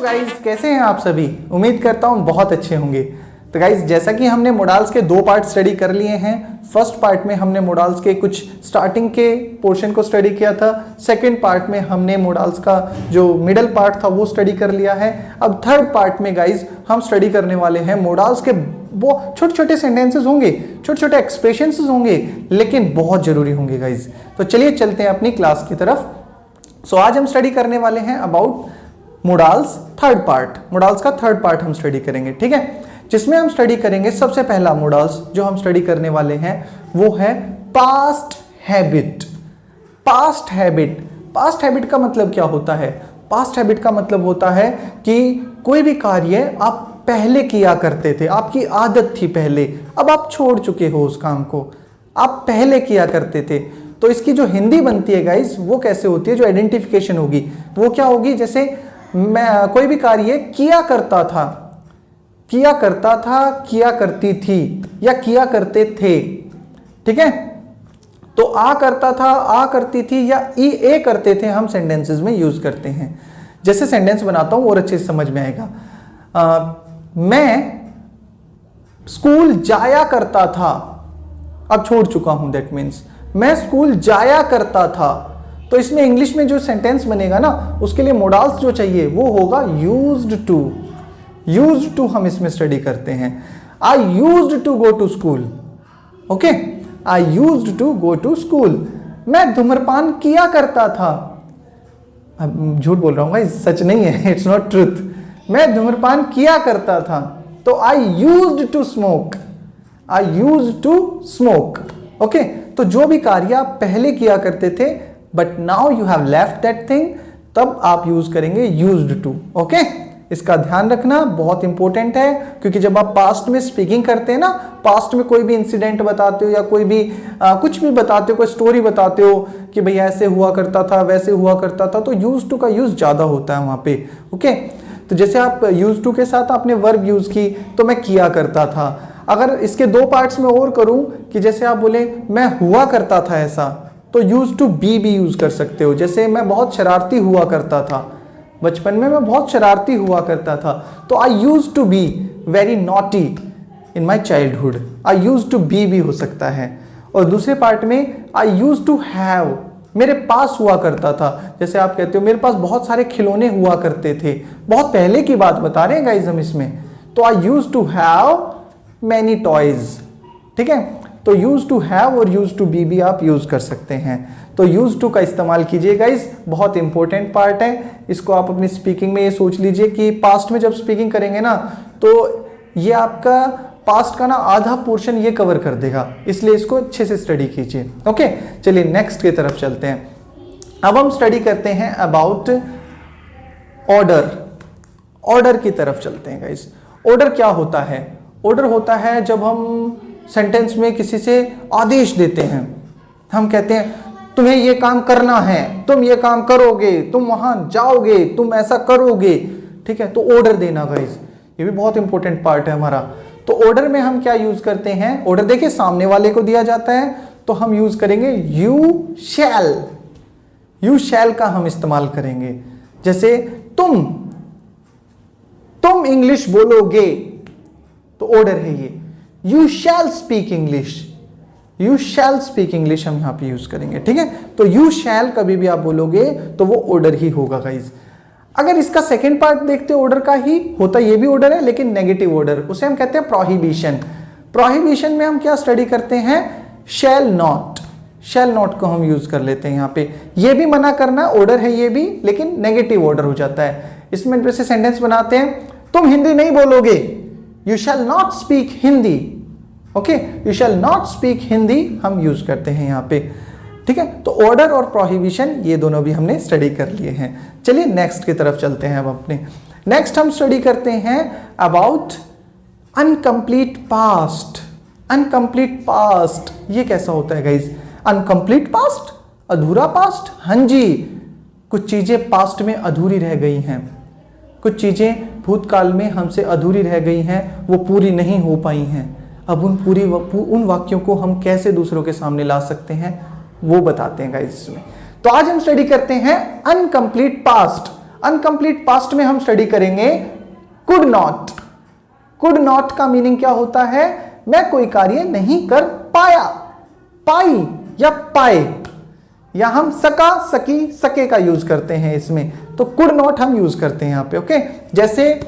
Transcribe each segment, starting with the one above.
Guys, कैसे हैं आप सभी? उम्मीद करता हूँ बहुत अच्छे होंगे। तो गाइज, जैसा कि हमने मोडाल्स के दो पार्ट स्टडी कर लिए हैं। फर्स्ट पार्ट में हमने मोडाल्स के कुछ स्टार्टिंग के पोर्शन को स्टडी किया था। सेकंड पार्ट में हमने मोडाल्स का जो मिडल पार्ट था वो स्टडी कर लिया है। अब थर्ड पार्ट में गाइज हम स्टडी करने वाले हैं मोडाल्स के वो छोटे छोटे सेंटेंसेस होंगे, छोटे छोटे एक्सप्रेशंस होंगे, लेकिन बहुत जरूरी होंगे गाइज। तो चलिए चलते हैं अपनी क्लास की तरफ। सो आज हम स्टडी करने वाले हैं about modals third part. Modals का थर्ड पार्ट हम स्टडी करेंगे, ठीक है, जिसमें हम स्टडी करेंगे सबसे पहला मोडाल्स जो हम स्टडी करने वाले हैं वो है past habit. Past habit, past habit का मतलब क्या होता है? पास्ट हैबिट का मतलब होता है कि कोई भी कार्य आप पहले किया करते थे, आपकी आदत थी पहले, अब आप छोड़ चुके हो उस काम को, आप पहले किया करते थे। तो इसकी जो हिंदी बनती है गाइस वो कैसे होती है, जो आइडेंटिफिकेशन होगी वो क्या होगी? जैसे मैं कोई भी कार्य किया करता था, किया करता था, किया करती थी या किया करते थे, ठीक है। तो आ करता था, आ करती थी या ए करते थे हम सेंटेंसेस में यूज करते हैं। जैसे सेंटेंस बनाता हूं और अच्छे से समझ में आएगा। मैं स्कूल जाया करता था, अब छोड़ चुका हूं, दैट मीन्स मैं स्कूल जाया करता था। तो इसमें इंग्लिश में जो सेंटेंस बनेगा ना उसके लिए मोडाल्स जो चाहिए वो होगा यूज्ड टू। यूज्ड टू हम इसमें स्टडी करते हैं। I used to go to school, okay, I used to go to school. मैं धूम्रपान किया करता था, अब झूठ बोल रहा हूं भाई, सच नहीं है, इट्स नॉट ट्रूथ। मैं धूम्रपान किया करता था, तो I used to smoke, I used to smoke, okay. तो जो भी कार्य आप पहले किया करते थे but now you have left that thing, तब आप यूज करेंगे यूज्ड टू, ओके। इसका ध्यान रखना बहुत इंपॉर्टेंट है, क्योंकि जब आप पास्ट में स्पीकिंग करते हैं ना, पास्ट में कोई भी इंसिडेंट बताते हो या कोई भी कुछ भी बताते हो, कोई स्टोरी बताते हो कि भाई ऐसे हुआ करता था, वैसे हुआ करता था, तो यूज टू का यूज ज्यादा होता है वहां पे, ओके। तो जैसे आप यूज टू के साथ आपने वर्ब यूज की, तो मैं किया करता था। अगर इसके दो पार्ट्स में और करूं कि जैसे आप बोले मैं हुआ करता था ऐसा, तो यूज टू बी भी यूज कर सकते हो। जैसे मैं बहुत शरारती हुआ करता था, बचपन में मैं बहुत शरारती हुआ करता था, तो I used to be very naughty in my childhood. I used to be भी हो सकता है। और दूसरे पार्ट में आई यूज टू हैव, मेरे पास हुआ करता था। जैसे आप कहते हो मेरे पास बहुत सारे खिलौने हुआ करते थे, बहुत पहले की बात बता रहे हैं गाइस हम इसमें। तो I used to have many toys, ठीक है। तो यूज टू हैव और यूज टू बी भी आप यूज कर सकते हैं। तो यूज टू का इस्तेमाल कीजिए गाइस, बहुत इंपॉर्टेंट पार्ट है। इसको आप अपनी स्पीकिंग में ये सोच लीजिए कि पास्ट में जब स्पीकिंग करेंगे ना, तो ये आपका पास्ट का ना आधा पोर्शन ये कवर कर देगा, इसलिए इसको अच्छे से स्टडी कीजिए, ओके। चलिए नेक्स्ट की तरफ चलते हैं। अब हम स्टडी करते हैं अबाउट ऑर्डर। ऑर्डर की तरफ चलते हैं गाइस। ऑर्डर क्या होता है? ऑर्डर होता है जब हम सेंटेंस में किसी से आदेश देते हैं। हम कहते हैं तुम्हें ये काम करना है, तुम ये काम करोगे, तुम वहां जाओगे, तुम ऐसा करोगे, ठीक है। तो ऑर्डर देना गाइस, ये भी बहुत इंपॉर्टेंट पार्ट है हमारा। तो ऑर्डर में हम क्या यूज करते हैं? ऑर्डर देखिए सामने वाले को दिया जाता है, तो हम यूज करेंगे यू शैल। यू शैल का हम इस्तेमाल करेंगे। जैसे तुम इंग्लिश बोलोगे, तो ऑर्डर है ये, you shall speak English. You shall speak English हम यहां पे यूज करेंगे, ठीक है। तो यू शैल कभी भी आप बोलोगे तो वो ऑर्डर ही होगा गाइज। अगर इसका सेकेंड पार्ट देखते ऑर्डर का ही होता, ये भी ऑर्डर है लेकिन नेगेटिव ऑर्डर, उसे हम कहते हैं प्रोहिबिशन। प्रोहिबिशन में हम क्या स्टडी करते हैं? Shall not. शैल नॉट को हम यूज कर लेते हैं यहाँ पे। ये भी मना करना ऑर्डर है ये भी, लेकिन नेगेटिव ऑर्डर हो जाता है। इसमें जैसे सेंटेंस बनाते हैं, तुम हिंदी नहीं बोलोगे, you shall not speak Hindi, okay, you shall not speak Hindi हम यूज करते हैं यहाँ पे, ठीक है। तो ऑर्डर और प्रोहिबिशन ये दोनों भी हमने स्टडी कर लिए हैं। चलिए नेक्स्ट की तरफ चलते हैं। अब अपने नेक्स्ट हम स्टडी करते हैं about uncomplete past. Uncomplete past ये कैसा होता है गाइज? अनकंप्लीट पास्ट, अधूरा पास्ट। हाँ जी, कुछ चीजें पास्ट में अधूरी रह गई हैं, कुछ चीजें भूतकाल में हमसे अधूरी रह गई हैं, वो पूरी नहीं हो पाई हैं। अब उन वाक्यों को हम कैसे दूसरों के सामने ला सकते हैं वो बताते हैं गाइस इसमें। तो आज हम स्टडी करते हैं अनकंप्लीट पास्ट। अनकंप्लीट पास्ट में हम स्टडी करेंगे कुड नॉट। कुड नॉट का मीनिंग क्या होता है? मैं कोई कार्य नहीं कर पाया, पाई या पाए, या हम सका, सकी, सके का यूज करते हैं इसमें, तो कुड नॉट हम यूज करते हैं यहां पे। ओके, जैसे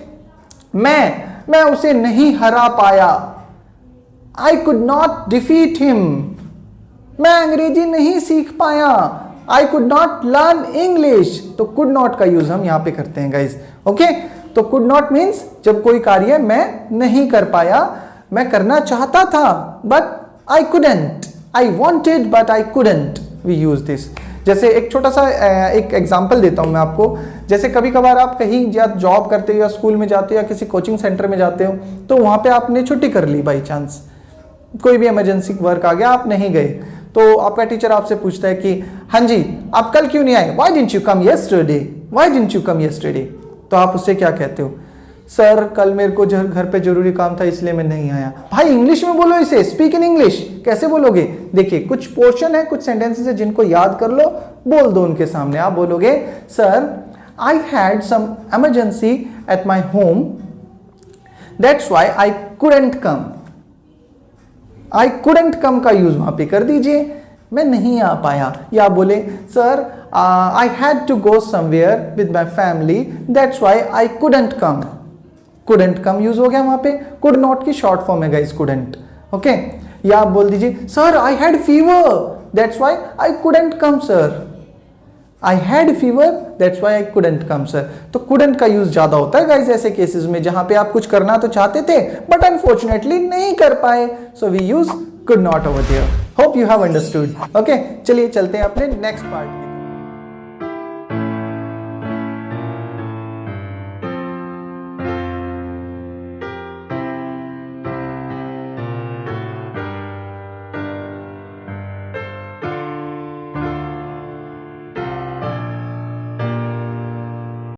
मैं उसे नहीं हरा पाया, I could not defeat him. मैं अंग्रेजी नहीं सीख पाया, I could not learn English. तो कुड नॉट का यूज हम यहां पे करते हैं गाइज। ओके, तो कुड नॉट मीन्स जब कोई कार्य मैं नहीं कर पाया, मैं करना चाहता था but I couldn't, I wanted but I couldn't, we use this. जैसे एक छोटा सा एक एग्जाम्पल देता हूं मैं आपको। जैसे कभी कभार आप कहीं या जॉब करते हो या स्कूल में जाते हो या किसी कोचिंग सेंटर में जाते हो, तो वहां पे आपने छुट्टी कर ली बाई चांस, कोई भी इमरजेंसी वर्क आ गया, आप नहीं गए, तो आपका टीचर आपसे पूछता है कि हाँ जी आप कल क्यों नहीं आए, why didn't you come yesterday, why didn't you come yesterday. तो आप उससे क्या कहते हो? सर कल मेरे को घर पे जरूरी काम था इसलिए मैं नहीं आया। भाई इंग्लिश में बोलो इसे, स्पीक इन इंग्लिश। कैसे बोलोगे? देखिए कुछ पोर्शन है, कुछ सेंटेंसेस है जिनको याद कर लो, बोल दो उनके सामने। आप बोलोगे sir I had some emergency at my home, that's why I couldn't come. I couldn't come का यूज वहां पे कर दीजिए, मैं नहीं आ पाया। या बोले sir I had to go somewhere with my family, that's why I couldn't come. Couldn't come use हो गया वहां पे, कुड नॉट की शॉर्ट फॉर्म है गाइस कुडंट। ओके, या आप बोल दीजिए sir I had fever, that's why I couldn't come sir. I had fever, that's why I couldn't come sir. तो कुडंट का यूज ज्यादा होता है गाइस ऐसे केसेस में जहां पे आप कुछ करना तो चाहते थे बट अनफॉर्चुनेटली नहीं कर पाए, so we use could not over there. Hope you have understood. Okay, चलिए चलते हैं अपने नेक्स्ट पार्ट।